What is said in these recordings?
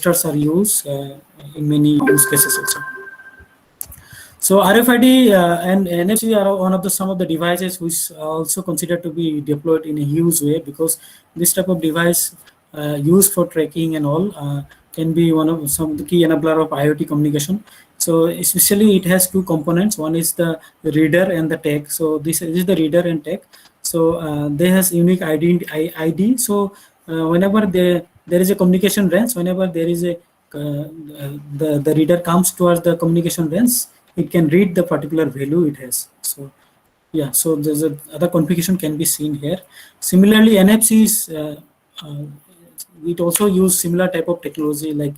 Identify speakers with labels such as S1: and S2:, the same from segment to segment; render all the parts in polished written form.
S1: registers are used in many use cases also. So RFID and NFC are one of the some of the devices which are also considered to be deployed in a huge way, because this type of device used for tracking and all can be one of some of the key enabler of IoT communication. So especially it has two components. One is the reader and the tag. So this is the reader and tag. So they has unique ID. So whenever there is a communication range, whenever there is a the reader comes towards the communication range, it can read the particular value it has. So yeah, so there's a other configuration can be seen here. Similarly, NFC is it also use similar type of technology, like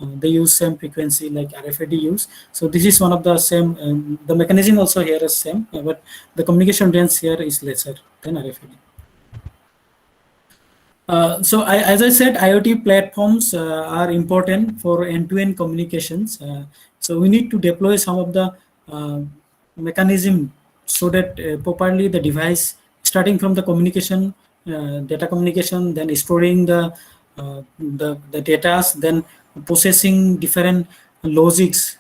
S1: they use same frequency like RFID use. So this is one of the same. The mechanism also here is same, but the communication range here is lesser than RFID. So as I said, IoT platforms are important for end-to-end communications. So we need to deploy some of the mechanism so that properly the device, starting from the communication, data communication, then storing the data, then processing different logics,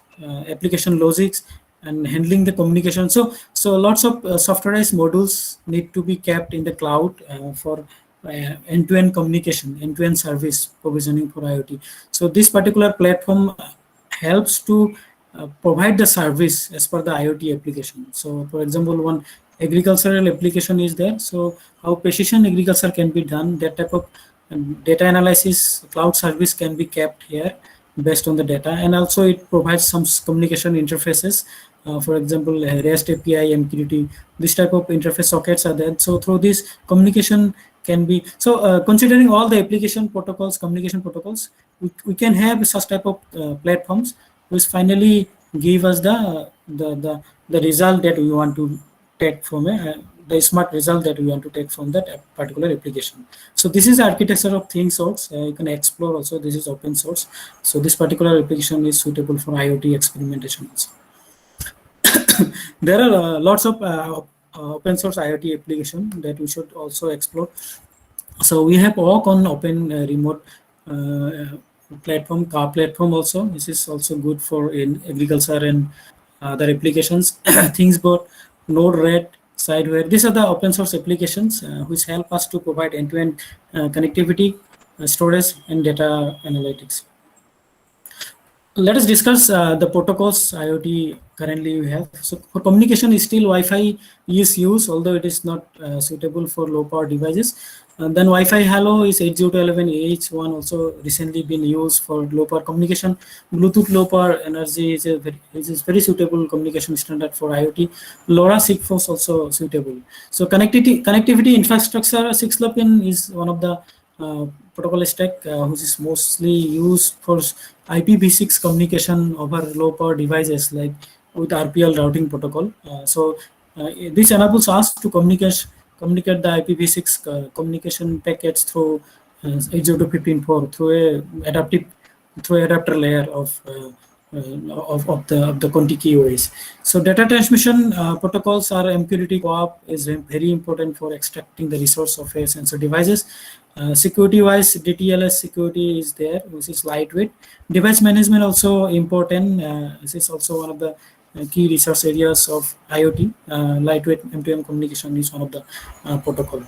S1: application logics, and handling the communication. So lots of softwareized modules need to be kept in the cloud for end-to-end communication, end-to-end service provisioning for IoT. So this particular platform helps to provide the service as per the IoT application. So for example, one agricultural application is there. So how precision agriculture can be done, that type of data analysis cloud service can be kept here based on the data. And also it provides some communication interfaces. For example, REST API, MQTT, this type of interface sockets are there. So through this communication can be, so considering all the application protocols, communication protocols, we can have such type of platforms which finally give us the result that we want to take from the smart result that we want to take from that particular application. So this is the architecture of things source. You can explore also. This is open source. So this particular application is suitable for IoT experimentation also. There are lots of open source IoT application that we should also explore. So we have work on open remote platform, car platform also. This is also good for in agriculture and other applications. Things about Node-RED, Sideware. These are the open source applications which help us to provide end-to-end connectivity, storage, and data analytics. Let us discuss the protocols IoT currently we have. So for communication, still Wi-Fi is used, although it is not suitable for low power devices. Then Wi-Fi Hello is 802.11ah1 also recently been used for low power communication. Bluetooth low power energy is a very suitable communication standard for IoT. LoRa Sigfox also suitable. So connectivity infrastructure 6LoWPAN is one of the protocol stack which is mostly used for IPv6 communication over low power devices, like with RPL routing protocol. This enables us to communicate the IPv6 communication packets through 802.15.4 through adapter layer of the Conti OS. So data transmission protocols are MQTT Coop is very important for extracting the resource of a sensor devices. Security wise, DTLS security is there, which is lightweight. Device management also important. This is also one of the key resource areas of IoT. Lightweight M2M communication is one of the protocol.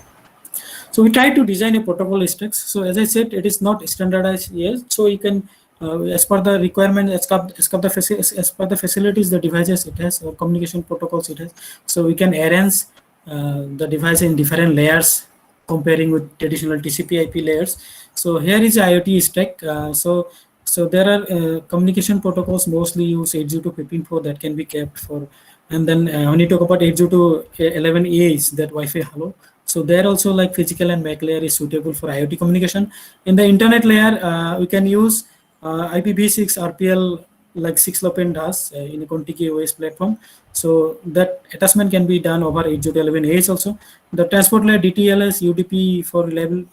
S1: So we try to design a protocol stacks. So as I said, it is not standardized yet. So you can, as per the requirement, as per the facilities, the devices it has, or communication protocols it has. So we can arrange the device in different layers, comparing with traditional TCP/IP layers. So here is IoT stack. So there are communication protocols mostly use 802.15.4 that can be kept for, and then when you talk about 802.11a is that Wi-Fi Hello. So there also like physical and MAC layer is suitable for IoT communication. In the internet layer, we can use IPv6 RPL like 6LoWPAN does in a Conti OS platform. So that attachment can be done over 802.11a also. The transport layer DTLS UDP for level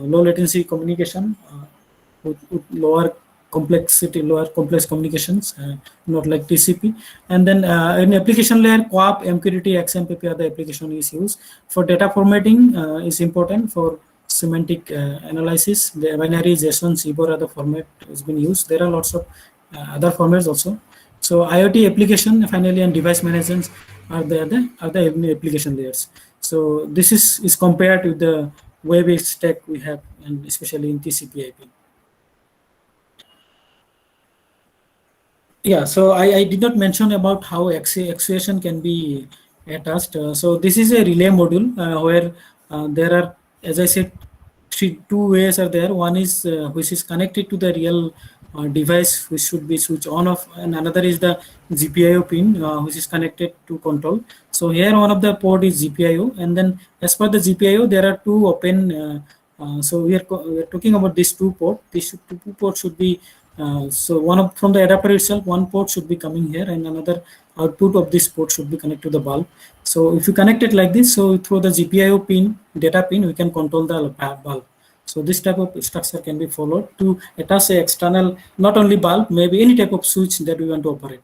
S1: low latency communication with lower complex communications, not like TCP. And then in application layer, Coop, MQTT, XMPP are the application is used. For data formatting is important for semantic analysis. The binary, JSON, CBOR are the format has been used. There are lots of other formats also. So IoT application finally and device management are the application layers. So this is compared with the web stack we have, and especially in TCP/IP. Yeah, so I did not mention about how actuation can be attached. So this is a relay module where there are, as I said, two ways are there. One is which is connected to the real device, which should be switch on off, and another is the GPIO pin, which is connected to control. So here one of the port is GPIO, and then as per the GPIO, there are two open. So we are talking about these two ports. These two ports should be so one of from the adapter itself, one port should be coming here, and another output of this port should be connected to the bulb. So if you connect it like this, so through the GPIO pin, data pin, we can control the bulb. So this type of structure can be followed to attach a external, not only bulb, maybe any type of switch that we want to operate.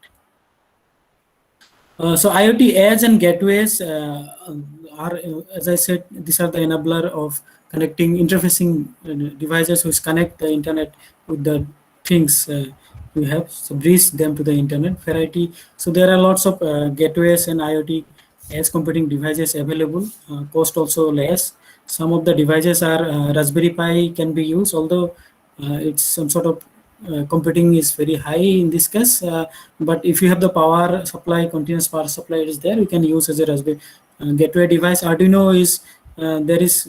S1: So IoT edge and gateways are, as I said, these are the enabler of connecting, interfacing devices which connect the internet with the things we have. So bridge them to the internet variety. So there are lots of gateways and IoT edge computing devices available. Cost also less. Some of the devices are Raspberry Pi can be used, although it's some sort of computing is very high in this case, but if you have the power supply, continuous power supply is there, you can use as a Raspberry gateway device. Arduino is there is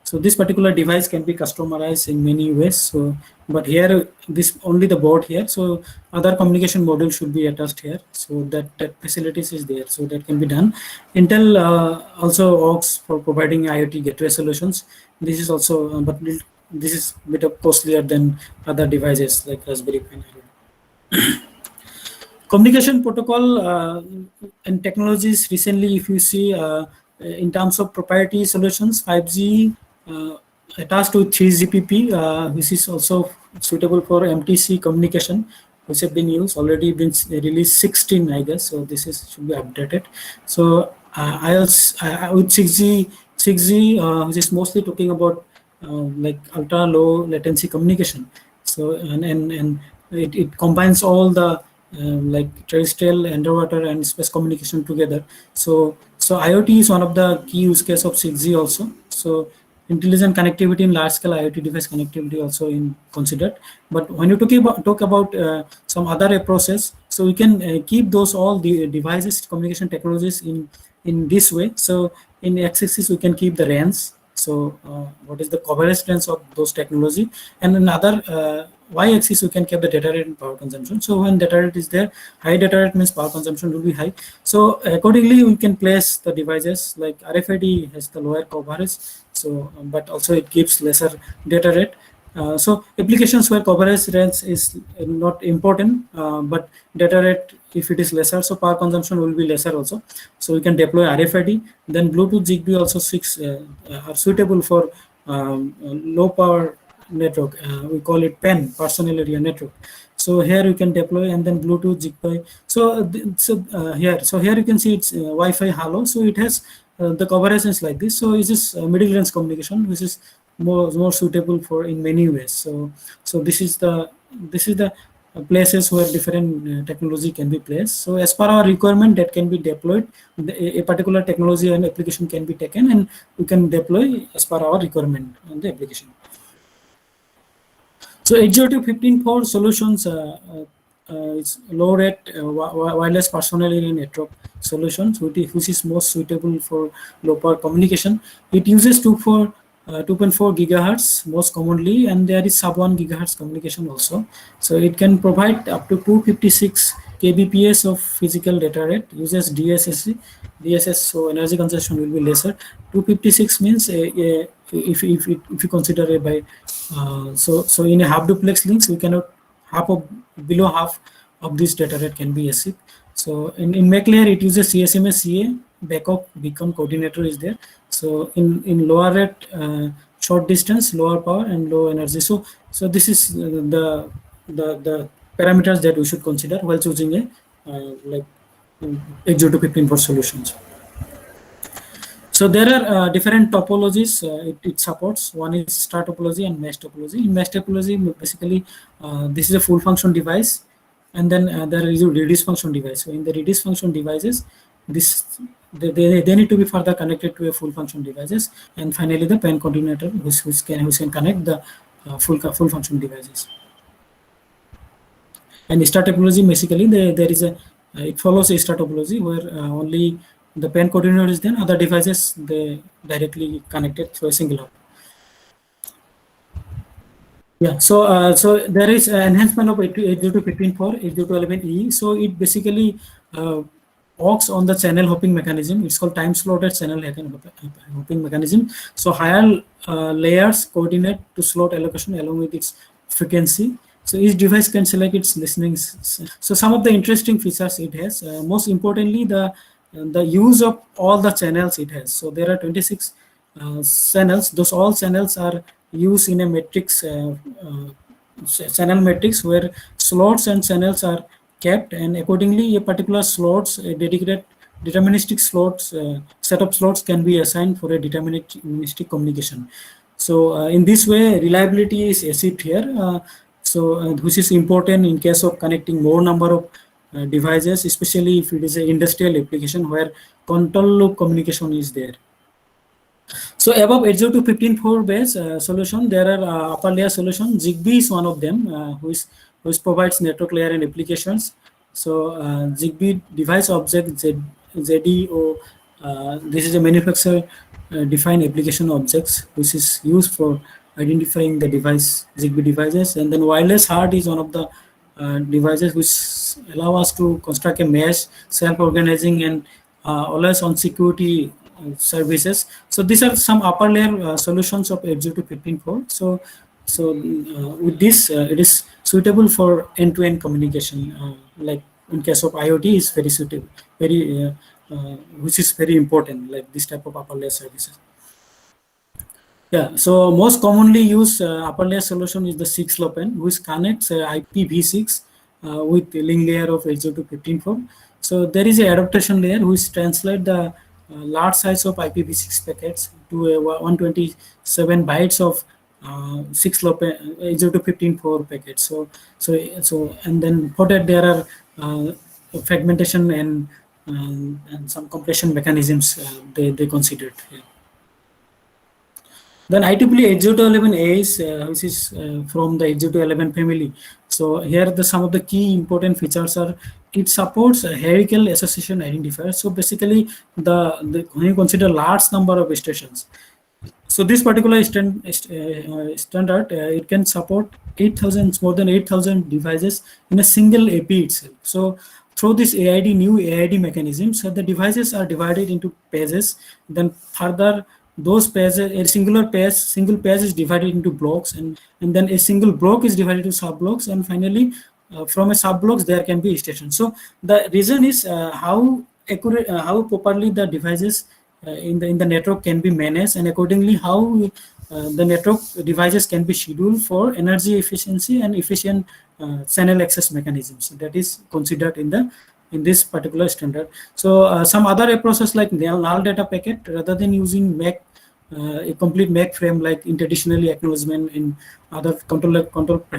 S1: so this particular device can be customized in many ways. So but here this only the board here, so other communication module should be attached here, so that facilities is there, so that can be done. Intel also works for providing IoT gateway solutions. This is also but this is a bit of costlier than other devices like Raspberry Pi. Communication protocol and technologies recently, if you see in terms of proprietary solutions, 5G attached to 3GPP, this is also suitable for MTC communication, which have been used, already been released 16, I guess. So this is should be updated. So with 6G, which is mostly talking about like ultra low latency communication. So and it combines all the like terrestrial, underwater, and space communication together. So IoT is one of the key use case of 6G also. So intelligent connectivity in large scale IoT device connectivity also in considered. But when you talk about some other approaches, so we can keep those all the devices communication technologies in this way. So in x-axis we can keep the range. So what is the coverage range of those technology, and another y-axis we can keep the data rate and power consumption. So when data rate is there, high data rate means power consumption will be high. So accordingly we can place the devices like RFID has the lower coverage, so but also it gives lesser data rate. So applications where coverage range is not important, but data rate if it is lesser, so power consumption will be lesser also. So we can deploy RFID. Then Bluetooth, Zigbee also are suitable for low power network. We call it PAN, personal area network. So here you can deploy, and then Bluetooth, Zigbee. So here you can see it's Wi-Fi Halo. So it has the coverage is like this. So it is middle range communication, which is more suitable for in many ways. So this is the places where different technology can be placed. So as per our requirement, that can be deployed. A particular technology and application can be taken, and we can deploy as per our requirement on the application. So 802.15.4 solutions it's low rate wireless personal area network solutions, which is most suitable for low power communication. It uses 2.4 gigahertz most commonly, and there is sub 1 gigahertz communication also. So it can provide up to 256 kbps of physical data rate. Uses DSS, so energy consumption will be lesser. 256 means if you consider it by so in a half duplex links, we cannot below half of this data rate can be achieved. So in MAC layer, it uses CSMA CA backup beacon coordinator is there. So in lower rate, short distance, lower power, and low energy. So this is the parameters that we should consider while choosing a like 802.15.4 solutions. So there are different topologies it supports. One is star topology and mesh topology. In mesh topology, basically, this is a full function device, and then there is a reduced function device. So in the reduced function devices, this they need to be further connected to a full function devices, and finally the pen coordinator which can connect the full function devices. And star topology, basically, there is a it follows a star topology where only the pen coordinator is then other devices they directly connected through a single hop. Yeah, so there is enhancement of 802.15 for 802.11e. So it basically works on the channel hopping mechanism. It's called time slotted channel hopping mechanism. So higher layers coordinate to slot allocation along with its frequency. So each device can select its listening. So some of the interesting features it has. Most importantly, the use of all the channels it has. So there are 26 channels. Those all channels are used in a matrix, channel matrix, where slots and channels are kept, and accordingly a particular slots, a dedicated deterministic slots, set of slots can be assigned for a deterministic communication. So in this way reliability is achieved here, which is important in case of connecting more number of devices, especially if it is an industrial application where control loop communication is there. So above 802.15.4 base solution, there are upper layer solution. Zigbee is one of them, which provides network layer and applications. So Zigbee device object ZDO. This is a manufacturer defined application objects, which is used for identifying the device Zigbee devices. And then wireless HART is one of the devices which allow us to construct a mesh, self-organizing, and always on security services. So these are some upper layer solutions of 802.15.4. So with this, it is suitable for end-to-end communication. Like in case of IoT, is very suitable, which is very important. Like this type of upper layer services. Yeah, so most commonly used upper layer solution is the 6LoWPAN, which connects IPv6 with the link layer of 802.15.4. So there is a adaptation layer which translate the large size of IPv6 packets to a 127 bytes of 6LoWPAN 802.15.4 packets. So and then for that there are fragmentation and some compression mechanisms they considered here. Then IEEE 802.11a is which is from the 802.11 family. So here some of the key important features are it supports a hierarchical association identifier. So basically when you consider large number of stations, so this particular standard it can support 8,000 more than 8,000 devices in a single AP itself. So through this new AID mechanism, so the devices are divided into pages. Then further those pages, a single page is divided into blocks, and then a single block is divided into sub blocks, and finally from a sub blocks there can be stations. So the reason is how accurate, how properly the devices in the network can be managed, and accordingly how the network devices can be scheduled for energy efficiency and efficient channel access mechanisms. That is considered in this particular standard. So some other approaches like null data packet, rather than using MAC, a complete MAC frame like in traditionally acknowledgement in other control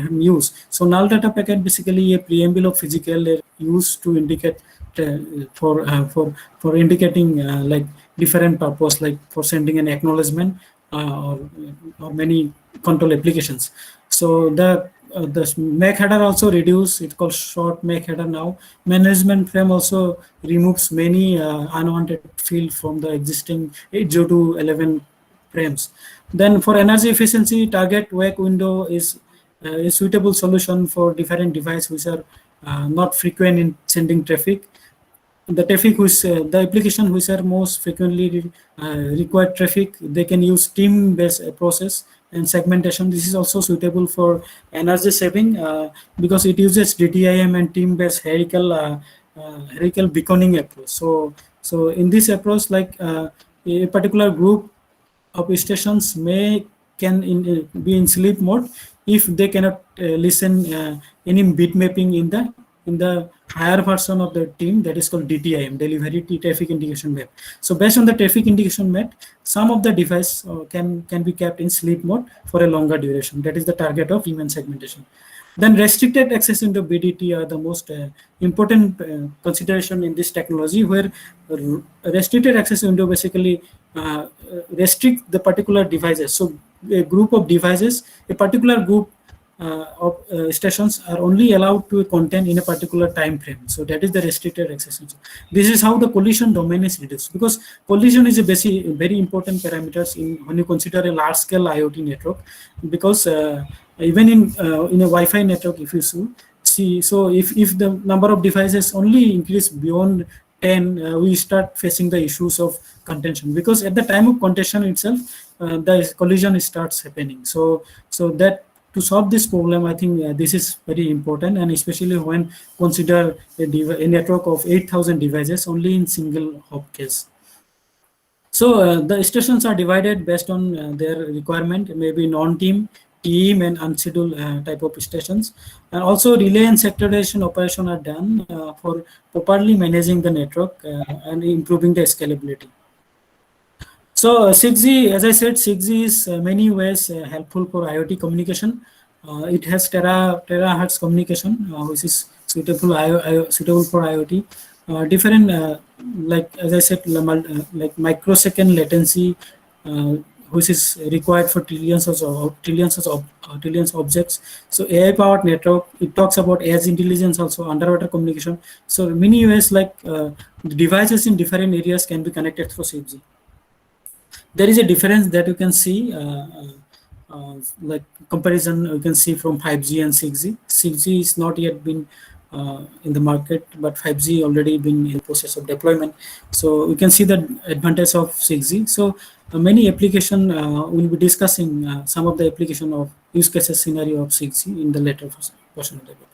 S1: use. So null data packet basically a preamble of physical layer used to indicate for indicating like different purpose, like for sending an acknowledgement or many control applications. So the MAC header also reduce. It's called short MAC header now. Management frame also removes many unwanted field from the existing 802.11 frames. Then for energy efficiency, target wake window is a suitable solution for different devices which are not frequent in sending traffic. The traffic which the application which are most frequently required traffic, they can use team-based process and segmentation. This is also suitable for energy saving because it uses DTIM and team-based hierarchical beaconing approach. So in this approach, like a particular group of stations can be in sleep mode if they cannot listen any bit mapping in the in the higher version of the team, that is called DTIM, Delivery Traffic Indication Map. So based on the traffic indication map, some of the device can be kept in sleep mode for a longer duration. That is the target of human segmentation. Then restricted access into BDT are the most important consideration in this technology, where restricted access window basically restrict the particular devices. So a group of devices, a particular group of stations are only allowed to contain in a particular time frame. So that is the restricted access. This is how the collision domain is reduced, because collision is a very important parameters in when you consider a large scale IoT network, because even in a Wi-Fi network, if you see, so if the number of devices only increase beyond 10, we start facing the issues of contention, because at the time of contention itself, the collision starts happening. So that to solve this problem, I think this is very important, and especially when consider a network of 8,000 devices only in single hop case. So the stations are divided based on their requirement, maybe non-team, team, and unscheduled type of stations. And also relay and sectorization operation are done for properly managing the network and improving the scalability. So 6G, as I said, 6G is many ways helpful for IoT communication. It has terahertz communication, which is suitable for IoT. Different, like as I said, like microsecond latency, which is required for trillions of objects. So AI powered network, it talks about edge intelligence, also underwater communication. So many ways, like devices in different areas can be connected through 6G. There is a difference that you can see, like comparison you can see from 5G and 6G. 6G is not yet been in the market, but 5G already been in process of deployment. So we can see the advantage of 6G. So many application we'll be discussing some of the application of use cases scenario of 6G in the later portion of the paper.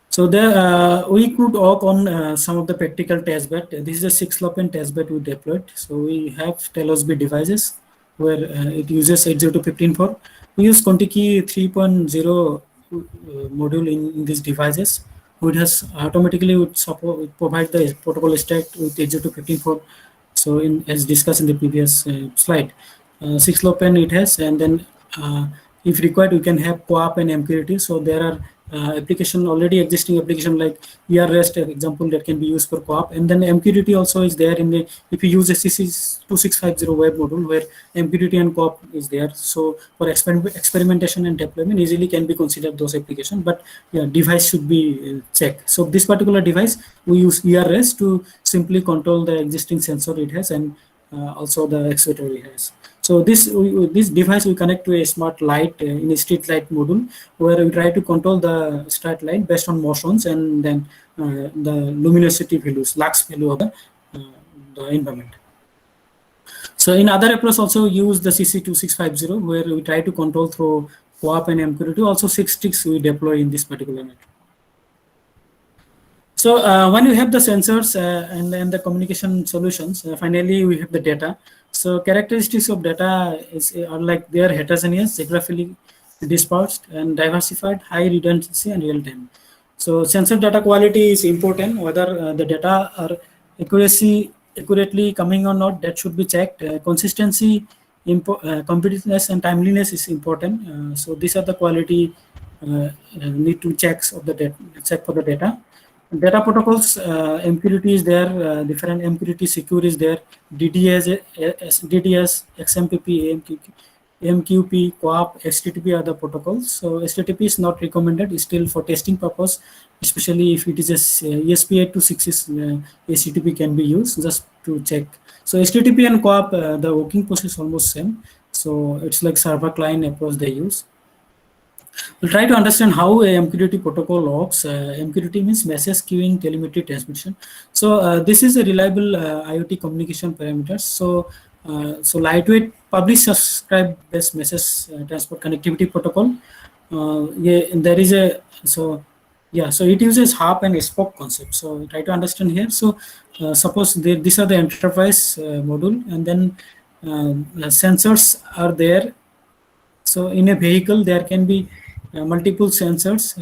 S1: So there, we could work on some of the practical testbed. This is a 6-LoWPAN testbed we deployed. So we have Telosby devices where it uses 802.15.4. We use Contiki 3.0 module in these devices, which has automatically would provide the protocol stack with 802.15.4. So as discussed in the previous slide, 6-LoWPAN it has, and then if required, we can have Coop and MQTT. So there are application already existing application like ERREST example that can be used for Coop, and then MQTT also is there in the, if you use a CC2650 web module where MQTT and Coop is there. So for experimentation and deployment easily can be considered those applications, but yeah, device should be checked. So this particular device we use ERREST to simply control the existing sensor it has, and also the actuator it has. So this device we connect to a smart light in a street light module, where we try to control the street light based on motions, and then the luminosity values, lux value of the environment. So in other approach also use the CC2650, where we try to control through Coop and MQTT. Also 6 sticks we deploy in this particular network. So when you have the sensors and then the communication solutions, finally we have the data. So characteristics of data are like they are heterogeneous, geographically dispersed, and diversified, high redundancy, and real time. So sensor data quality is important. Whether the data are accurately coming or not, that should be checked. Consistency, competitiveness, and timeliness is important. So these are the quality need to check for the data. Data protocols, MQTT is there, different MQTT secure is there, DDS, XMPP, MQP, Coop, HTTP are the protocols. So HTTP is not recommended, still for testing purpose, especially if it is a ESP8266 HTTP can be used just to check. So HTTP and Coop, the working process is almost same. So it's like server client approach they use. We'll try to understand how a MQTT protocol works. MQTT means message queuing telemetry transmission. So this is a reliable IoT communication parameters. So lightweight publish subscribe based message transport connectivity protocol. Yeah, and there is a so it uses hub and spoke concept. So try to understand here. So suppose these are the enterprise module, and then sensors are there. So in a vehicle, there can be multiple sensors.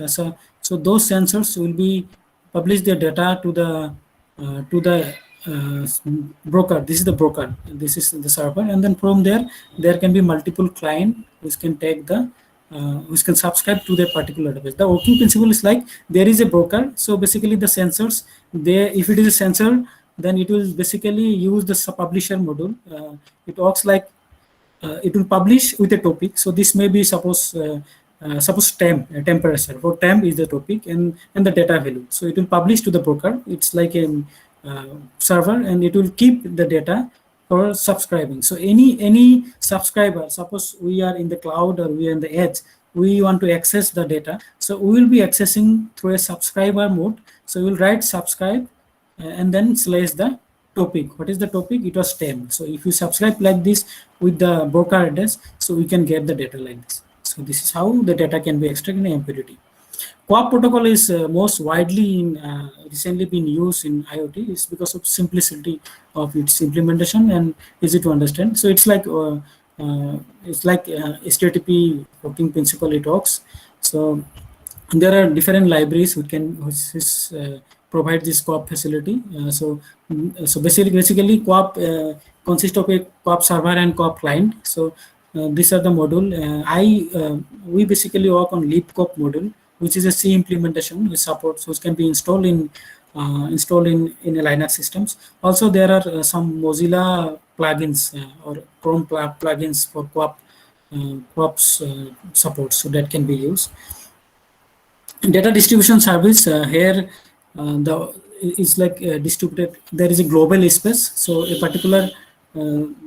S1: So So those sensors will be publish their data to the uh, broker. This is the broker. This is the server, and then from there can be multiple client which can take which can subscribe to that particular database. The working principle is like there is a broker. So basically, the sensors, if it is a sensor, then it will basically use the publisher module. It works like it will publish with a topic. So this may be suppose temperature. For temp is the topic and the data value. So it will publish to the broker. It's like a server, and it will keep the data for subscribing. So any subscriber, suppose we are in the cloud or we are in the edge, we want to access the data. So we will be accessing through a subscriber mode. So we will write subscribe and then slash the topic. What is the topic? It was temp. So if you subscribe like this with the broker address, so we can get the data like this. So this is how the data can be extracted in MQTT. Coop protocol is most widely recently been used in IoT. Is because of simplicity of its implementation and easy to understand. So it's like HTTP working principle it works. So there are different libraries which provide this Coop facility. So basically Coop consists of a Coop server and Coop client. So these are the module. We basically work on libcoop module, which is a C implementation with support, so it can be installed in a Linux systems. Also, there are some Mozilla plugins or Chrome plugins for Coop's support, so that can be used. Data distribution service here, it's like distributed. There is a global space, so a particular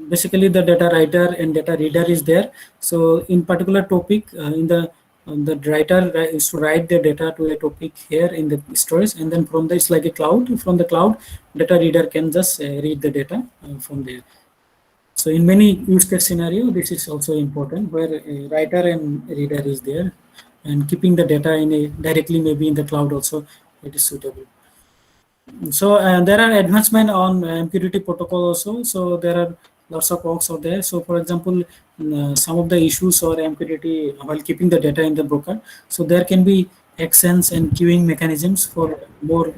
S1: basically the data writer and data reader is there. So in particular topic, in the writer is to write the data to a topic here in the storage, and then from there it's like a cloud. From the cloud, data reader can just read the data from there. So in many use case scenario, this is also important, where a writer and reader is there, and keeping the data directly maybe in the cloud also, it is suitable. So there are advancement on MQTT protocol also. So there are lots of works out there. So for example, some of the issues or MQTT while keeping the data in the broker. So there can be actions and queuing mechanisms for more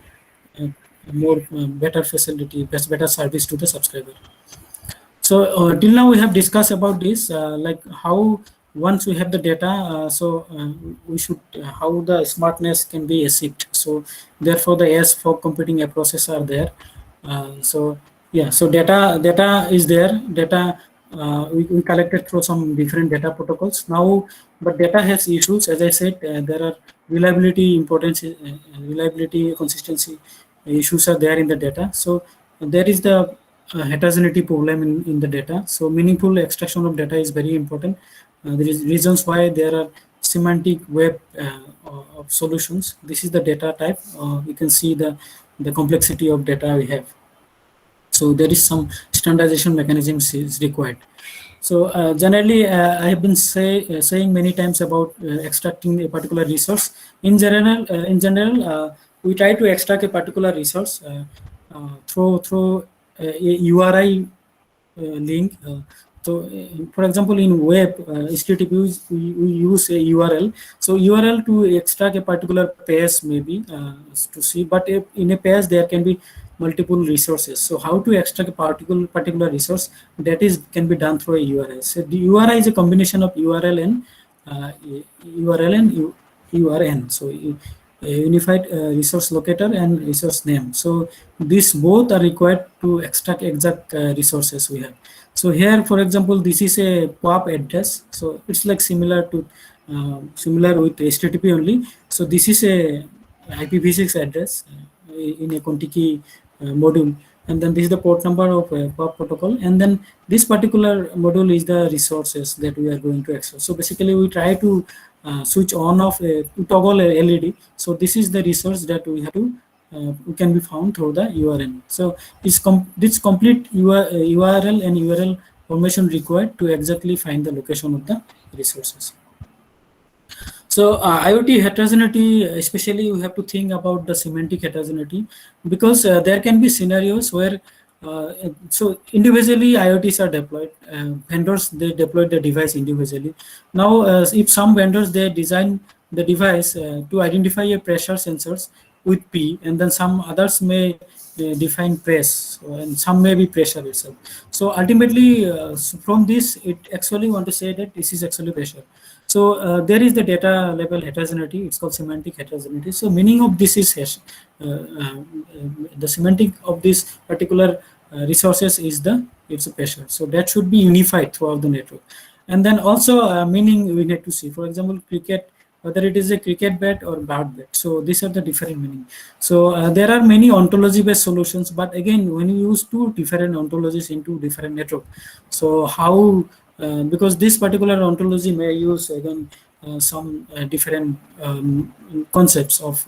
S1: better facility, better service to the subscriber. So till now we have discussed about this, like how once we have the data, we should how the smartness can be achieved. So therefore the S for computing approaches are there. So data is there. Data we collected through some different data protocols now, but data has issues. As I said, there are reliability, consistency issues are there in the data. So there is the heterogeneity problem in the data. So meaningful extraction of data is very important. There is reasons why there are semantic web of solutions. This is the data type. You can see the complexity of data we have. So there is some standardization mechanisms is required. So generally, I have been saying many times about extracting a particular resource. In general, we try to extract a particular resource through a URI link. So, for example, in web HTTP, we use a URL. So URL to extract a particular page maybe to see, but in a page there can be multiple resources. So how to extract a particular resource, that is can be done through a URL. So the URI is a combination of URL and URN. So a unified resource locator and resource name. So these both are required to extract exact resources we have. So here, for example, this is a POP address. So it's like similar with HTTP only. So this is a IPv6 address in a Contiki module, and then this is the port number of POP protocol, and then this particular module is the resources that we are going to access. So basically, we try to switch on off toggle a LED. So this is the resource that we have to can be found through the URL. So this complete URL and URL information required to exactly find the location of the resources. So IoT heterogeneity, especially we have to think about the semantic heterogeneity, because there can be scenarios where so individually IoTs are deployed. Vendors, they deploy the device individually. Now, if some vendors they design the device to identify a pressure sensors with P, and then some others may define press, and some may be pressure itself. So ultimately, from this, it actually want to say that this is actually pressure. So there is the data level heterogeneity. It's called semantic heterogeneity. So meaning of this is the semantic of this particular resources is it's a pressure. So that should be unified throughout the network. And then also meaning we need to see. For example, cricket, whether it is a cricket bat or bat bat. So these are the different meaning. So there are many ontology-based solutions, but again, when you use two different ontologies into different network, so how because this particular ontology may use again some different concepts of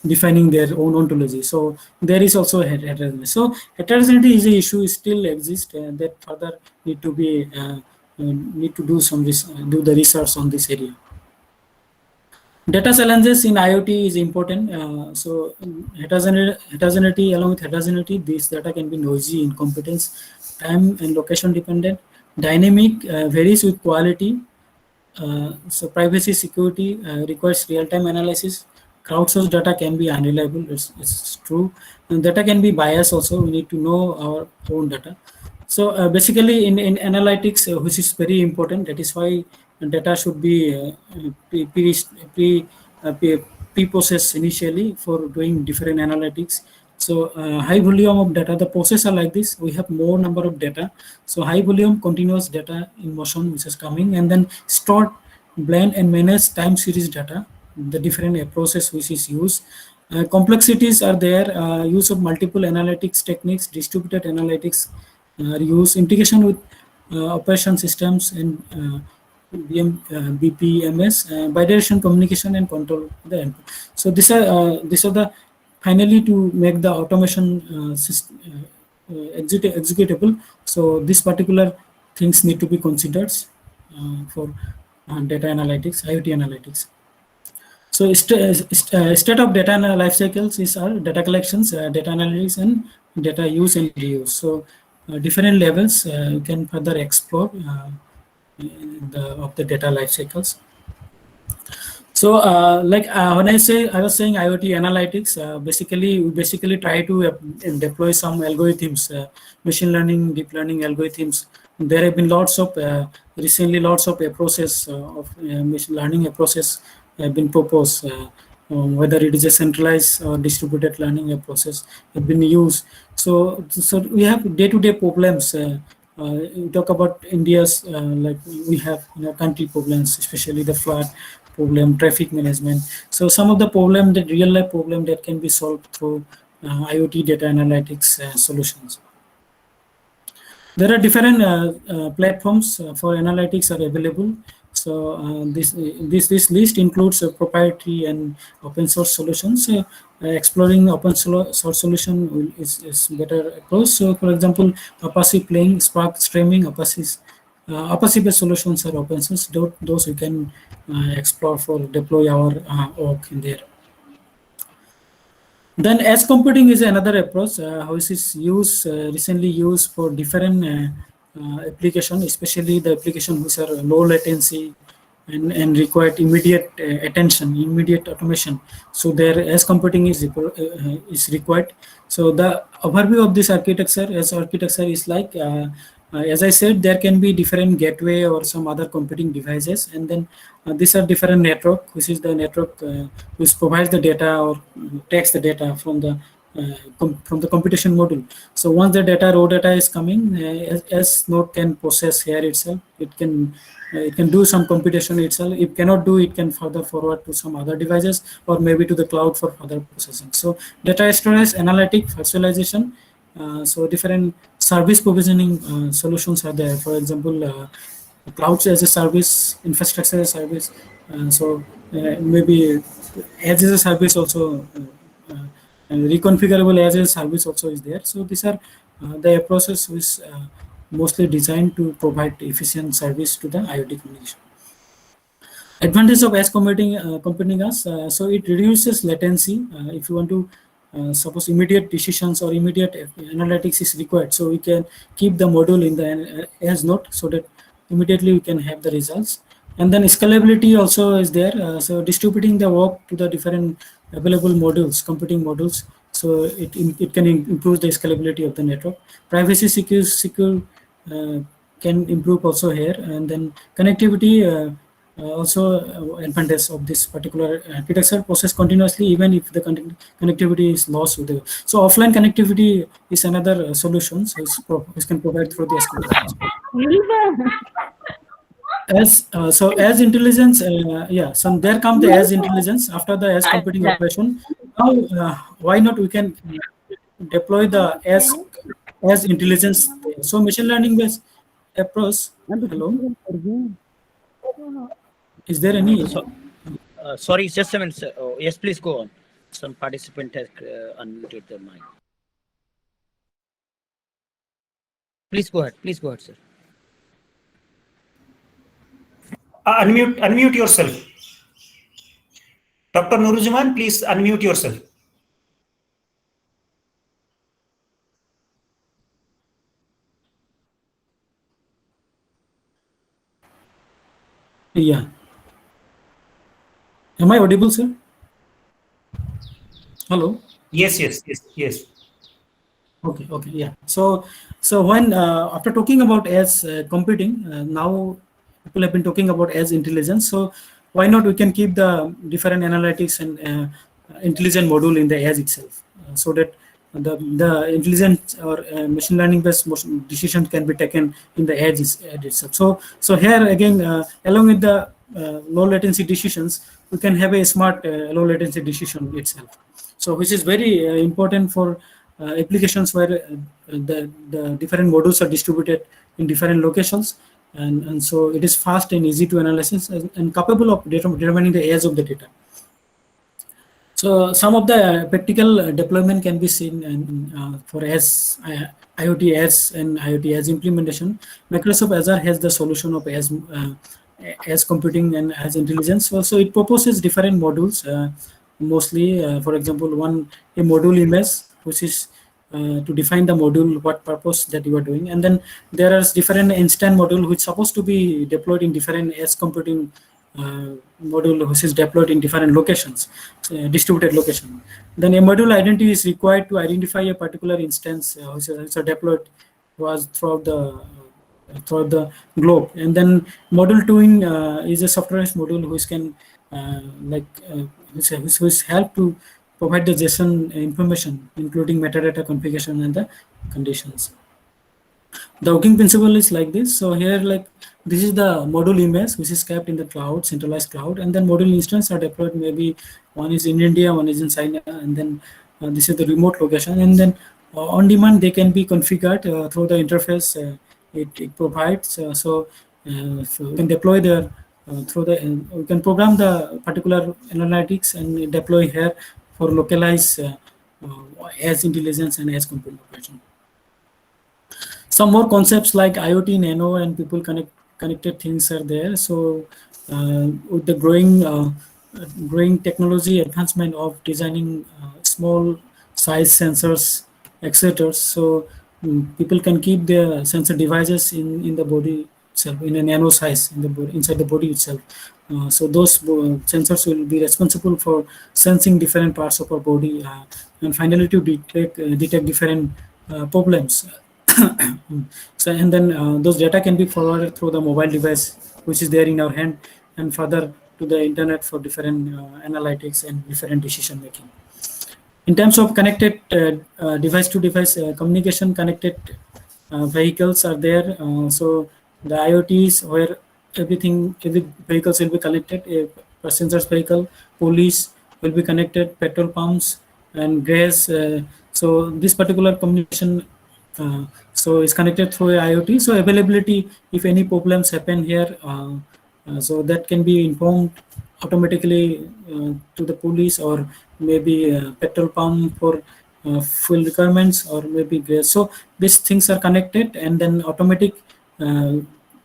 S1: defining their own ontology. So there is also heterogeneity. So heterogeneity is an issue still exists that further need to be need to do some do the research on this area. Data challenges in IoT is important. So heterogeneity, along with heterogeneity, this data can be noisy, incompetence, time and location dependent, dynamic, varies with quality. So privacy security requires real-time analysis. Crowdsourced data can be unreliable. It's true. And data can be biased also. We need to know our own data. So basically in analytics, which is very important, that is why data should be pre-processed initially for doing different analytics. So high volume of data, the process are like this. We have more number of data. So high volume continuous data in motion, which is coming, and then stored, blend and manage time series data, the different process which is used. Complexities are there, use of multiple analytics techniques, distributed analytics, use integration with operation systems and BPMS, bidirectional communication and control the input. So these are the finally to make the automation system, executable. So this particular things need to be considered for data analytics, IoT analytics. So state of data life cycles is our data collections, data analytics, and data use and reuse. So different levels you can further explore of the data life cycles. So when I was saying IoT analytics, we basically try to deploy some algorithms, machine learning, deep learning algorithms. There have been recently lots of approaches of machine learning approaches have been proposed, whether it is a centralized or distributed learning approaches have been used. So we have day-to-day problems. We talk about India's like we have country problems, especially the flood problem, traffic management. So some of the problem, the real life problem that can be solved through IoT data analytics solutions. There are different platforms for analytics are available. So this list includes proprietary and open source solutions. Exploring open source solution is better approach. So for example, Apache Playing, Spark Streaming, Apache-based solutions are open source. Those we can explore for deploy our work in there. Then edge computing is another approach which is recently used for different application, especially the application which are low latency and require immediate attention, immediate automation. So their edge computing is required. So the overview of this architecture is like, as I said, there can be different gateway or some other computing devices, and then these are different network, which is the network which provides the data or takes the data from the computation module. So once the raw data is coming, as node can process here itself. It can do some computation itself. If cannot do, it can further forward to some other devices or maybe to the cloud for further processing. So data storage, analytic, virtualization. So different service provisioning solutions are there. For example, cloud as a service, infrastructure as a service. Maybe edge as a service also. Reconfigurable as a service also is there. So these are the approaches which mostly designed to provide efficient service to the IoT communication. Advantage of edge computing us, so it reduces latency. If you want to suppose immediate decisions or immediate analytics is required, so we can keep the module in the edge node so that immediately we can have the results. And then scalability also is there. So distributing the work to the different available modules, computing modules, so it can improve the scalability of the network. Privacy secure can improve also here. And then connectivity also advantage of this particular architecture process continuously, even if the connectivity is lost with the, so offline connectivity is another solution, so it can provide through the SQL. As intelligence, yeah, so there come the as intelligence after the as computing operation. Now why not we can deploy the as intelligence there. So machine learning based approach. Hello, is there any?
S2: Sorry, just a minute, sir. Oh, yes, please go on. Some participant has unmuted their mic. Please go ahead. Please go ahead, sir.
S3: Unmute yourself. Dr. Nurzaman, please unmute yourself.
S1: Yeah. Am I audible, sir? Hello.
S3: Yes.
S1: Okay, yeah. So when after talking about as computing, now people have been talking about as intelligence. So why not we can keep the different analytics and intelligent module in the as itself, so that the intelligent or machine learning based decisions can be taken in the edge itself. So here again, along with the low latency decisions, we can have a smart low latency decision itself. So which is very important for applications where the different modules are distributed in different locations, and so it is fast and easy to analyze and capable of determining the age of the data. So some of the practical deployment can be seen for as IoT as and IoT as implementation. Microsoft Azure has the solution of as computing and as intelligence. So it proposes different modules. Mostly, for example, a module image, which is to define the module, what purpose that you are doing, and then there are different instant module which supposed to be deployed in different edge computing module, which is deployed in different locations, distributed location. Then a module identity is required to identify a particular instance which is deployed was throughout the globe. And then module twin is a software module which can which help to provide the JSON information, including metadata configuration and the conditions. The working principle is like this. So here, this is the module image which is kept in the cloud, centralized cloud, and then module instance are deployed. Maybe one is in India, one is in China, and then this is the remote location. And then on demand they can be configured through the interface it provides. So you can deploy there through the you can program the particular analytics and deploy here for localized as intelligence and as computing operation. Some more concepts like IoT Nano and people connected things are there. So with the growing technology advancement of designing small size sensors, actuators, so people can keep their sensor devices in the body itself, in a nano size in the body, inside the body itself. So those sensors will be responsible for sensing different parts of our body and finally to detect different problems. So and then those data can be forwarded through the mobile device which is there in our hand and further to the internet for different analytics and different decision making. In terms of connected device to device communication, connected vehicles are there. So the IoTs where every vehicles will be connected. A passenger's vehicle, police will be connected, petrol pumps and gas. So this particular communication so it's connected through a IoT. So availability, if any problems happen here, so that can be informed automatically to the police or maybe petrol pump for fuel requirements or maybe gas. So these things are connected and then automatic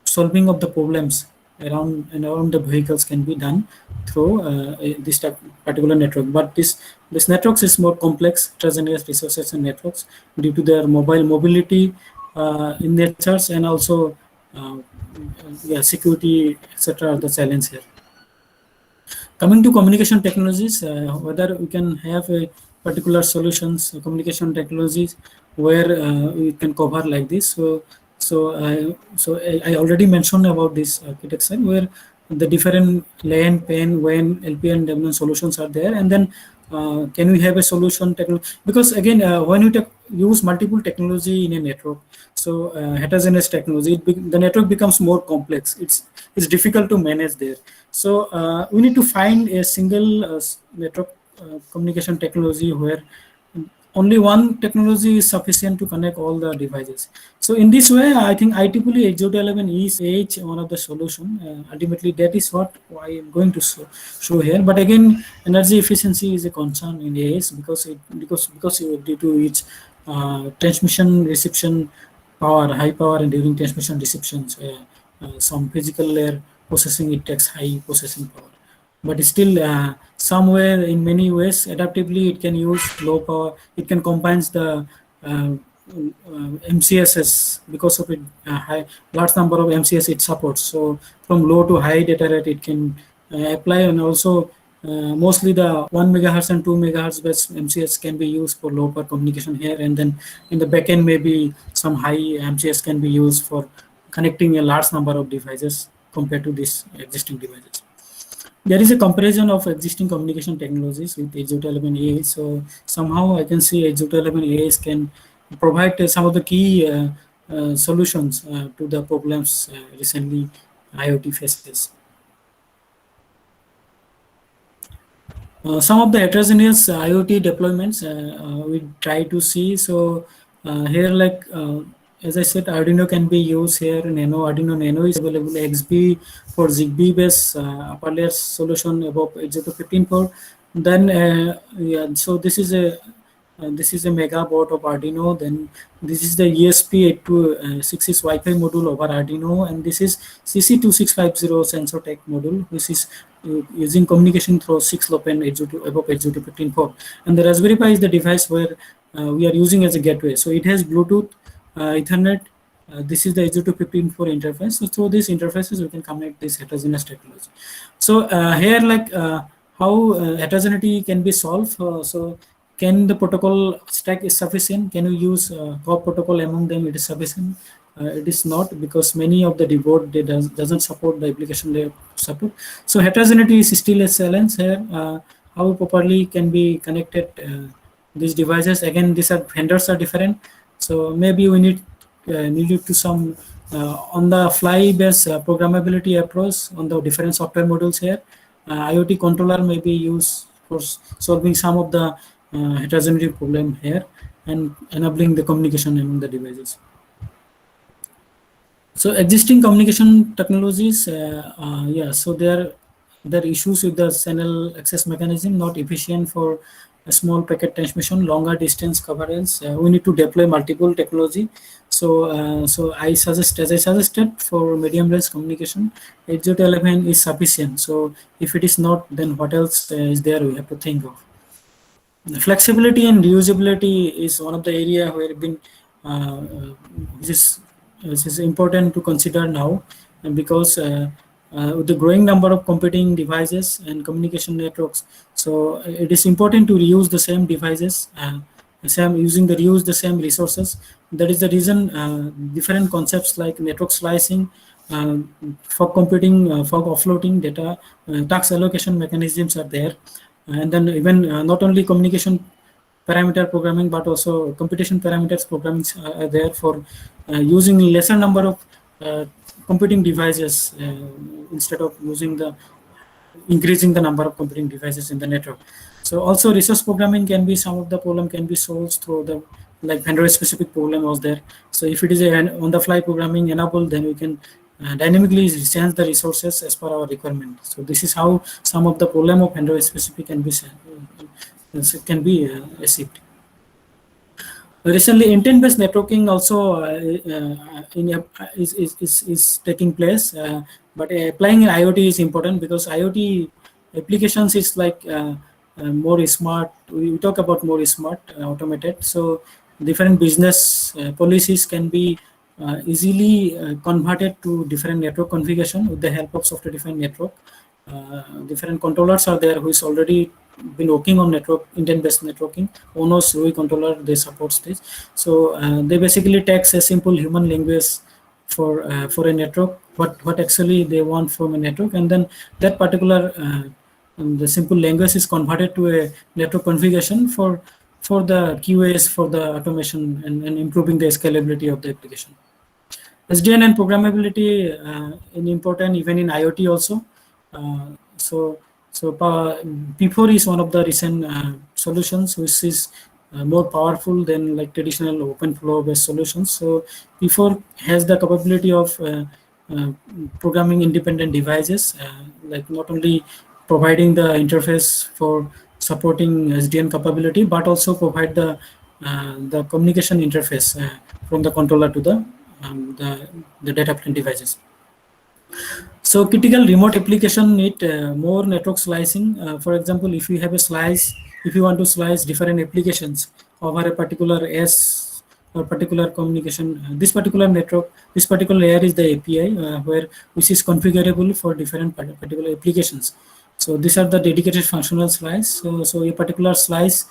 S1: solving of the problems around the vehicles can be done through this particular network. But this networks is more complex, heterogeneous resources and networks due to their mobility in natures and also security, etc. are the challenge here. Coming to communication technologies, whether we can have a particular solutions, communication technologies, where we can cover like this. I already mentioned about this architecture where the different LAN, PAN, WAN, LPN, WAN solutions are there, and then can we have a solution technology? Because again, when you use multiple technology in a network, so heterogeneous technology, the network becomes more complex. It's difficult to manage there. So we need to find a single network communication technology where only one technology is sufficient to connect all the devices. So in this way, I think IEEE 802.11 is one of the solution. Ultimately, that is what I am going to show here. But again, energy efficiency is a concern in AS because due to its transmission reception power, high power, and during transmission receptions, some physical layer processing, it takes high processing power. But still, somewhere in many ways, adaptively, it can use low power. It can combine the MCSs because of it large number of MCS it supports. So from low to high data rate, it can apply, and also mostly the 1 megahertz and 2 megahertz based MCS can be used for low power communication here, and then in the backend maybe some high MCS can be used for connecting a large number of devices compared to these existing devices. There is a comparison of existing communication technologies with 802.11a. So somehow I can see 802.11a can provide some of the key solutions to the problems recently IoT faces. Some of the heterogeneous IoT deployments we try to see. So here, like as I said, Arduino can be used here. Arduino Nano is available. XB for ZigBee based upper layer solution above 802.15.4. Then so this is a mega board of Arduino. Then this is the ESP8266 Wi-Fi module over Arduino, and this is CC2650 sensor tech module, which is using communication through 6LoWPAN above 802.15.4. And the Raspberry Pi is the device where we are using as a gateway. So it has Bluetooth, Ethernet. This is the 802.15.4 interface. So through these interfaces, we can connect this heterogeneous technology. So here, like how heterogeneity can be solved. So can the protocol stack is sufficient? Can you use Coop protocol among them? It is sufficient. It is not, because many of the board doesn't support the application layer support. So heterogeneity is still a challenge here. How properly can be connected these devices? Again, these vendors are different. So maybe we need to some on the fly based programmability approach on the different software modules here. IoT controller may be used for solving some of the heterogeneity problem here and enabling the communication among the devices. So existing communication technologies, so there are issues with the channel access mechanism, not efficient for a small packet transmission, longer distance coverage. We need to deploy multiple technology. So I suggest, as I suggested, for medium range communication, 802.11 is sufficient. So if it is not, then what else is there we have to think of. The flexibility and reusability is one of the area where been which is important to consider now, and because with the growing number of competing devices and communication networks, so it is important to reuse the same devices, reuse the same resources. That is the reason different concepts like network slicing, fog computing, fog offloading, data task allocation mechanisms are there. And then even not only communication parameter programming, but also computation parameters programming are there for using lesser number of computing devices instead of increasing the number of computing devices in the network. So also resource programming can be, some of the problem can be solved through the like vendor specific problem was there. So if it is an on the fly programming enabled, then we can dynamically change the resources as per our requirement. So this is how some of the problem of vendor specific can be achieved. Recently, intent-based networking also is taking place, but applying in IoT is important because IoT applications is like more smart. We talk about more smart, automated. So different business policies can be easily converted to different network configuration with the help of software-defined network. Different controllers are there who's already been working on network intent-based networking. ONOS UI controller, they support this. So they basically takes a simple human language for a network, what actually they want from a network, and then that particular the simple language is converted to a network configuration for the QAs, for the automation, and improving the scalability of the application. SDN and programmability is important even in IoT also. So P4 is one of the recent solutions which is more powerful than like traditional open flow based solutions. So P4 has the capability of programming independent devices, like not only providing the interface for supporting SDN capability, but also provide the communication interface from the controller to the data plane devices. So critical remote application need more network slicing. For example, if you have a slice, if you want to slice different applications over a particular S or particular communication, this particular network, this particular layer is the API which is configurable for different particular applications. So these are the dedicated functional slice. So a particular slice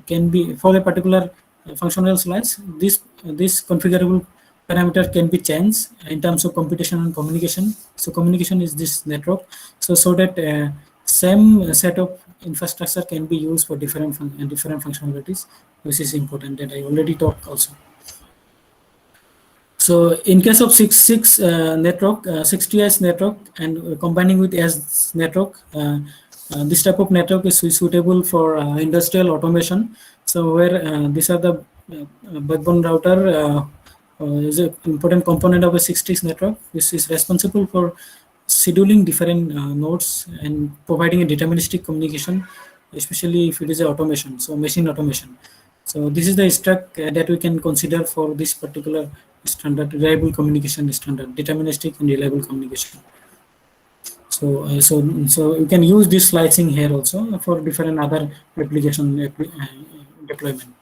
S1: can be for a particular functional slice. This configurable parameter can be changed in terms of computation and communication. So communication is this network. So that same set of infrastructure can be used for different functionalities, which is important that I already talked also. So in case of 6 network, 6TS network, and combining with S network, this type of network is suitable for industrial automation. So where these are the backbone router is an important component of a 6TS network, which is responsible for scheduling different nodes and providing a deterministic communication, especially if it is a automation, so machine automation. So this is the stack that we can consider for this particular standard, reliable communication standard, deterministic and reliable communication. So you can use this slicing here also for different other application deployment.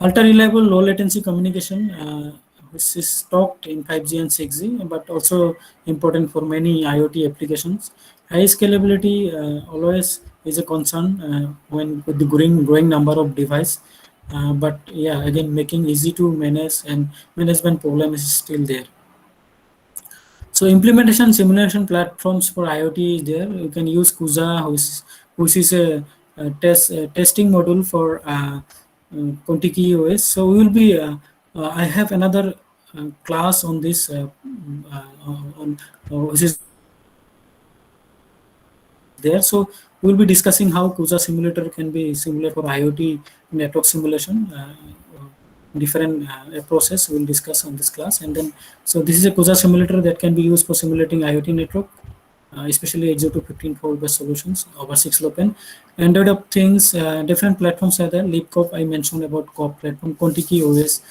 S1: Ultra reliable low latency communication, which is talked in 5G and 6G, but also important for many IoT applications. High scalability always is a concern when with the growing number of device. But yeah, again, making easy to manage and management problem is still there. So implementation simulation platforms for IoT is there. You can use Kuza, which is a testing module for Contiki OS. So we will be. I have another class on this, which is there. So we will be discussing how Kuza simulator can be simulated for IoT network simulation. Different process we'll discuss on this class, and then so this is a Kuza simulator that can be used for simulating IoT network, especially 802.15.4 based solutions over 6LoWPAN. Android of Things, different platforms are there. LeapCoop, I mentioned about Coop platform, Contiki OS,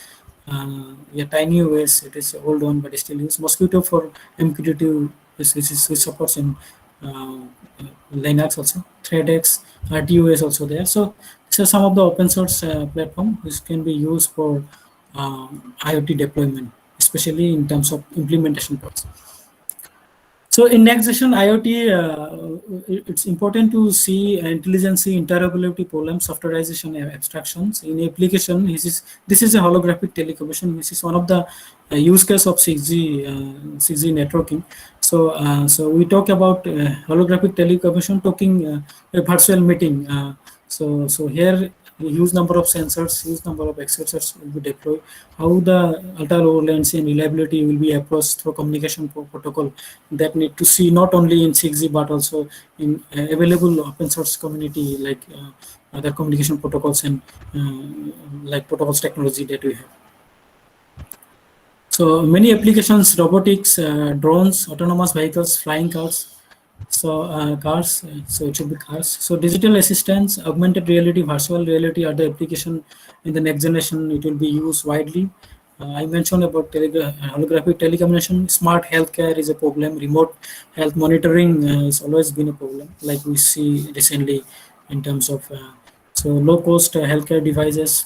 S1: yeah, Tiny OS, it is an old one but still used. Mosquito for MQTT, which supports in Linux also. ThreadX, RTOS also there. So some of the open source platform which can be used for IoT deployment, especially in terms of implementation parts. So in next session, IoT, it's important to see intelligence, interoperability problems, softwareization, abstractions. In application, this is a holographic telecommunication, which is one of the use case of 6G networking. So we talk about holographic telecommunication, talking a virtual meeting. So here, a huge number of sensors, huge number of actuators will be deployed. How the ultra low latency and reliability will be approached through communication protocol that need to see not only in 6G but also in available open source community like other communication protocols and like protocols technology that we have. So many applications, robotics, drones, autonomous vehicles, flying cars. So cars, so it should be cars. So digital assistants, augmented reality, virtual reality are the application in the next generation. It will be used widely. I mentioned about holographic telecommunication. Smart healthcare is a problem. Remote health monitoring has always been a problem, like we see recently in terms of so low cost healthcare devices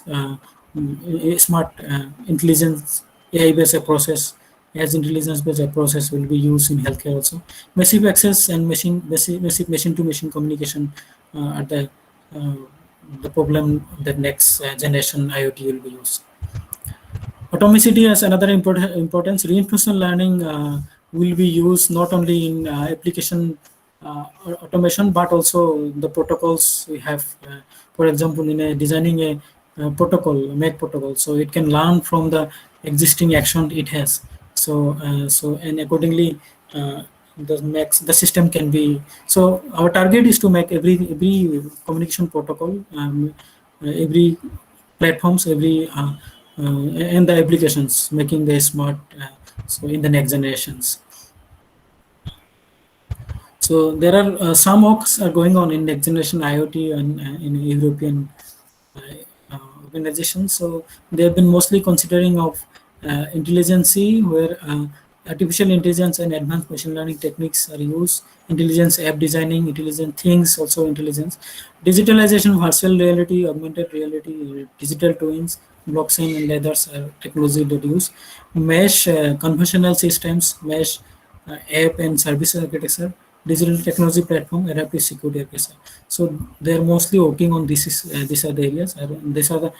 S1: smart intelligence AI-based process, as intelligence-based process will be used in healthcare also. Massive access and massive machine-to-machine communication are the problem that next generation IoT will be used. Atomicity has another importance. Reinforcement learning will be used not only in application automation, but also the protocols we have. For example, in designing a protocol, make protocol, so it can learn from the existing action it has. So and accordingly, the system can be. So our target is to make every communication protocol, every platforms, every and the applications, making the smart so in the next generations. So there are some works are going on in next generation IoT and in European organizations. So they have been mostly considering of intelligence, where artificial intelligence and advanced machine learning techniques are used. Intelligence app designing, intelligent things, also intelligence. Digitalization, virtual reality, augmented reality, digital twins, blockchain and others are technology that use. Mesh, conventional systems, mesh, app and service architecture, digital technology platform, adaptive security architecture. So they are mostly working on these are the areas, these are the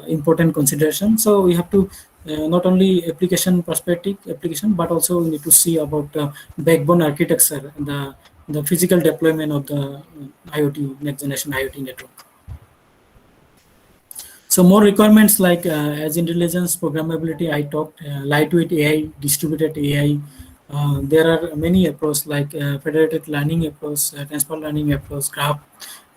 S1: important considerations. So we have to not only application perspective application, but also we need to see about backbone architecture, the physical deployment of the IoT next generation IoT network. So more requirements like as intelligence, programmability, I talked, lightweight AI, distributed AI. There are many approaches like federated learning approach, transport learning approach, graph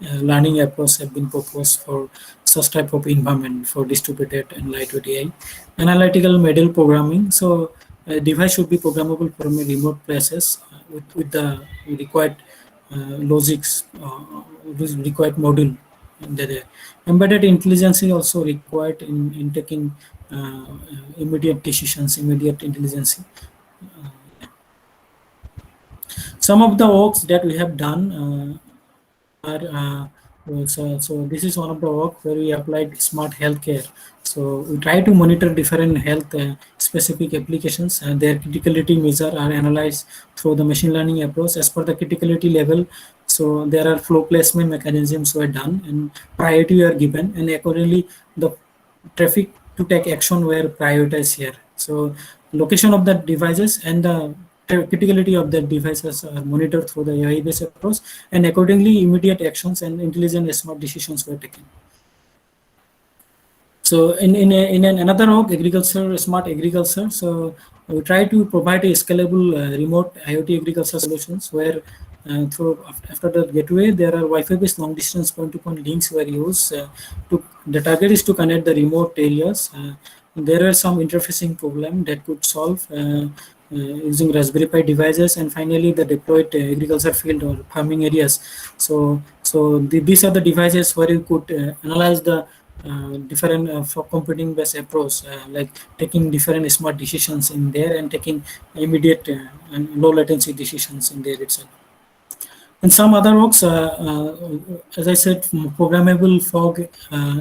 S1: learning approach have been proposed for such type of environment for distributed and lightweight AI. Analytical model programming. So a device should be programmable from a remote places with the required logics, required module. The embedded intelligence is also required in taking immediate decisions, immediate intelligence. Some of the works that we have done are so this is one of the work where we applied smart healthcare. So we try to monitor different health specific applications, and their criticality measure are analyzed through the machine learning approach as per the criticality level. So there are flow placement mechanisms were done and priority are given, and accordingly the traffic to take action were prioritized here. So location of the devices and the criticality of the devices are monitored through the AI-based approach, and accordingly immediate actions and intelligent and smart decisions were taken. So in another work, agriculture, smart agriculture. So we try to provide a scalable remote IoT agriculture solutions where through after the gateway there are Wi-Fi based long distance point-to-point links were used. The target is to connect the remote areas. There are some interfacing problem that could solve using Raspberry Pi devices, and finally the deployed agriculture field or farming areas. These are the devices where you could analyze the different for computing based approach, like taking different smart decisions in there and taking immediate and low latency decisions in there itself. And some other works, as I said, programmable fog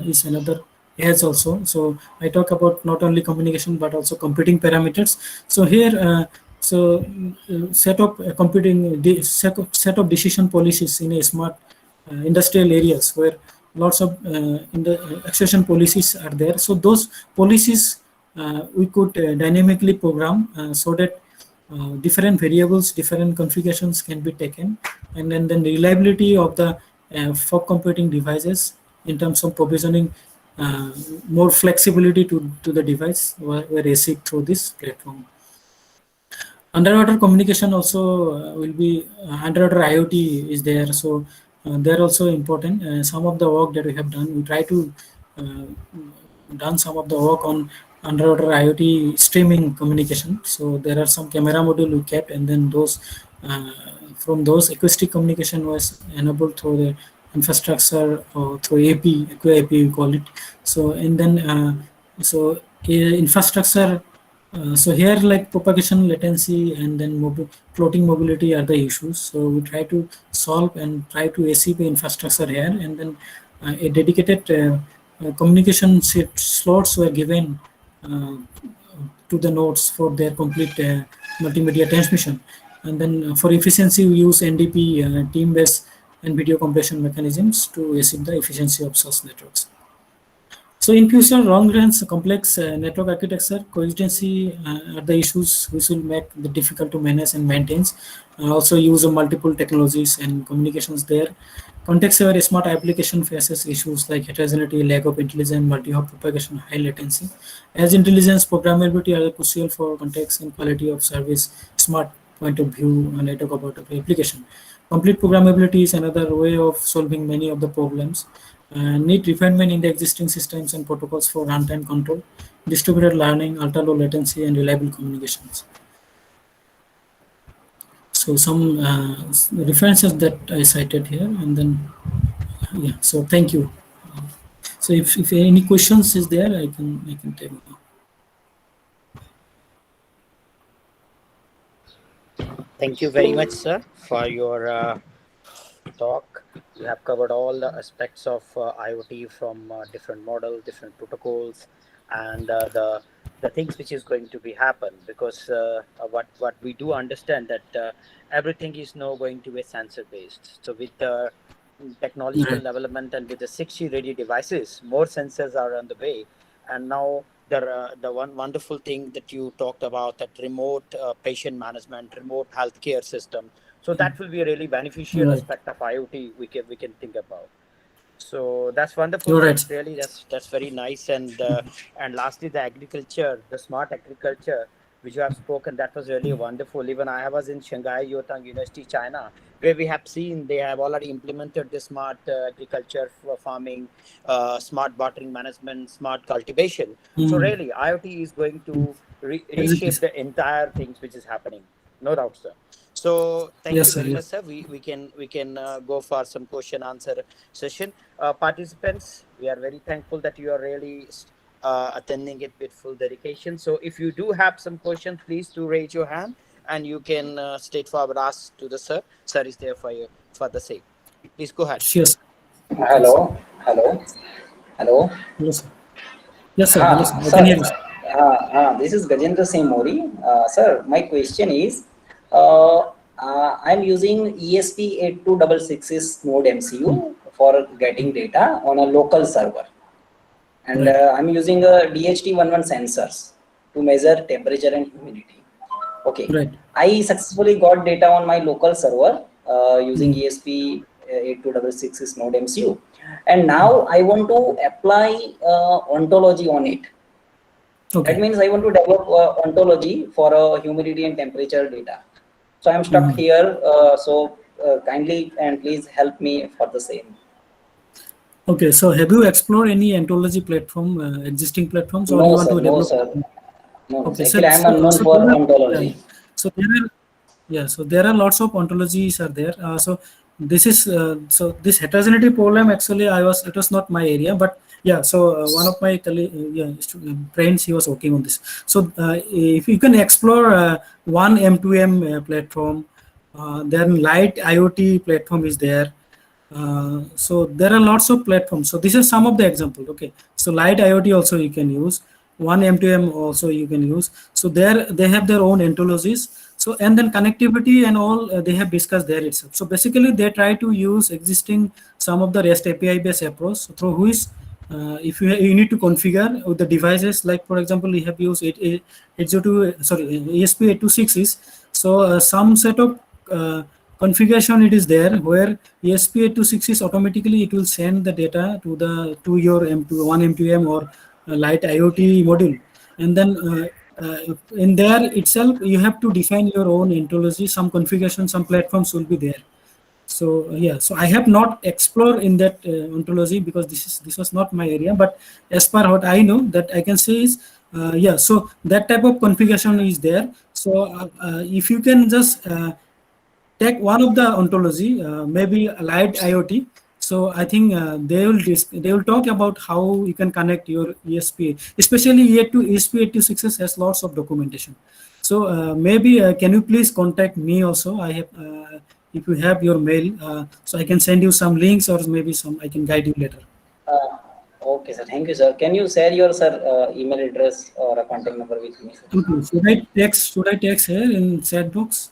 S1: is another edge also. So I talk about not only communication but also computing parameters. So here, set of computing set of decision policies in a smart industrial areas where lots of in the accession policies are there. So those policies we could dynamically program so that different variables, different configurations can be taken, and then the reliability of the fog computing devices in terms of provisioning more flexibility to the device were received through this platform. Underwater communication also will be underwater IoT is there, so they're also important. Some of the work that we have done, we try to done some of the work on underwater IoT streaming communication. So there are some camera module we kept, and then those from those acoustic communication was enabled through the infrastructure or through AP we call it. So and then infrastructure. So here, like propagation latency and then floating mobility are the issues. So we try to solve and try to achieve the infrastructure here, and then a dedicated communication slots were given to the nodes for their complete multimedia transmission. And then for efficiency, we use NDP, team-based and video compression mechanisms to achieve the efficiency of such networks. So in future, long-range complex network architecture, coherency are the issues which will make it difficult to manage and maintain. Also use of multiple technologies and communications there. Context-aware smart application faces issues like heterogeneity, lack of intelligence, multi-hop propagation, high latency. As intelligence, programmability are crucial for context and quality of service, smart point of view, and network about application. Complete programmability is another way of solving many of the problems. Need refinement in the existing systems and protocols for runtime control, distributed learning, ultra-low latency, and reliable communications. So some references that I cited here, and then yeah. So thank you. So if any questions is there, I can take now.
S2: Thank you very much, sir, for your talk. You have covered all the aspects of IoT from different models, different protocols, and the things which is going to be happen. Because what we do understand that everything is now going to be sensor based. So with the technological
S1: Right.
S2: development and with the 6G ready devices, more sensors are on the way, and now the one wonderful thing that you talked about, that remote patient management, remote healthcare system. So that will be a really beneficial
S1: Right.
S2: aspect of IoT we can think about. So that's wonderful.
S1: You're right.
S2: Really, that's very nice. And lastly, the agriculture, the smart agriculture, which you have spoken, that was really wonderful. Even I was in Shanghai Yotang University, China, where we have seen they have already implemented the smart agriculture for farming, smart watering management, smart cultivation. So really, IoT is going to
S1: Exactly.
S2: reshape the entire things which is happening. No doubt, sir. So thank you
S1: Yes, sir.
S2: very much,
S1: Yes.
S2: sir. We can go for some question answer session. Participants, we are very thankful that you are really attending it with full dedication. So if you do have some questions, please do raise your hand and you can straightforward ask to the sir. Sir is there for you for the sake. Please go ahead.
S1: Yes. Yes.
S4: Hello, hello, hello.
S1: Hello, sir. Yes, sir. Hello, sir. I
S4: Sir,
S1: can hear you, sir.
S4: this is Gajendra Singh Mori. Sir, my question is, I'm using ESP8266 node MCU for getting data on a local server. And
S1: Right.
S4: I'm using a DHT11 sensors to measure temperature and humidity. Okay,
S1: Right.
S4: I successfully got data on my local server using ESP8266 node MCU, and now I want to apply ontology on it.
S1: Okay.
S4: That means I want to develop ontology for humidity and temperature data. So I'm stuck here. So kindly and please help me for the same.
S1: Okay. So have you explored any ontology platform, existing platforms, or
S4: No,
S1: you want
S4: sir.
S1: to
S4: No,
S1: develop?
S4: sir. No,
S1: Okay, sir.
S4: actually, I'm unknown
S1: So
S4: for
S1: there are, yeah.
S4: ontology.
S1: So there are, yeah. So there are lots of ontologies are there. So this is so this heterogeneity problem. Actually, it was not my area, but yeah. So one of my friends, he was working on this. So if you can explore one M2M platform, then Light IoT platform is there. So there are lots of platforms. So this is some of the example. Okay. So Light IoT also you can use. One M2M also you can use. So there they have their own ontologies. So and then connectivity and all they have discussed there itself. So basically they try to use existing some of the REST API based approach through which if you need to configure with the devices, like for example you have used 802 sorry ESP826 is so some set of configuration it is there where ESP826 is automatically it will send the data to your M2 one M2M or Light IoT module, and then in there itself you have to define your own ontology. Some configuration, some platforms will be there. So yeah, so I have not explored in that ontology because this was not my area. But as per what I know, that I can say is yeah. So that type of configuration is there. So if you can just take one of the ontology, maybe Light IoT. So I think they will talk about how you can connect your ESP, especially ESP82 has lots of documentation. So maybe can you please contact me also? I have if you have your mail, so I can send you some links or maybe some I can guide you later.
S4: Okay, sir. Thank you, sir. Can you share your sir email address or a contact number with me, sir?
S1: Okay. Should I text here in chat box?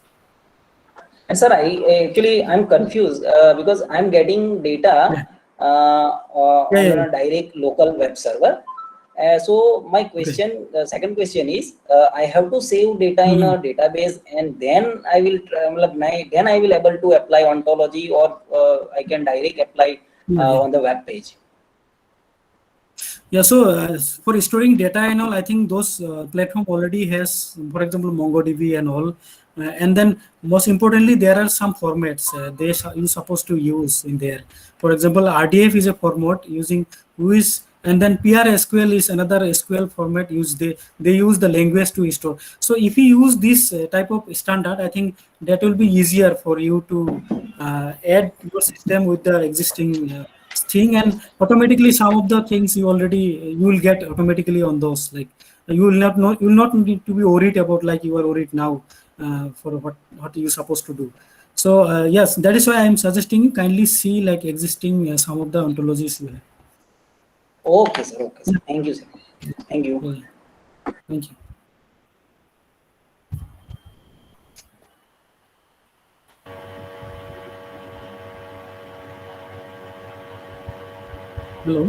S4: And sir, I'm confused because I'm getting
S1: Yeah.
S4: data
S1: Yeah.
S4: on
S1: Yeah.
S4: a direct local web server. So my
S1: Okay.
S4: question, the second question is, I have to save data in
S1: Mhm.
S4: a database, and then I will then I will able to apply ontology, or I can direct apply
S1: Yeah. Yeah.
S4: on the web page.
S1: Yeah, so for storing data and all, I think those platform already has, for example, MongoDB and all. And then most importantly, there are some formats you supposed to use in there. For example, RDF is a format using WIS, and then PRSQL is another SQL format used. They use the language to store. So if you use this type of standard, I think that will be easier for you to add your system with the existing thing, and automatically some of the things you will get automatically on those, like you will not know, you will not need to be worried about like you are worried now for what you supposed to do. So yes, that is why I am suggesting you kindly see like existing some of the ontologies you have.
S4: Okay, sir. Okay, sir.
S1: Yeah.
S4: Thank you, sir. Thank you.
S1: Yeah. Thank you. Hello.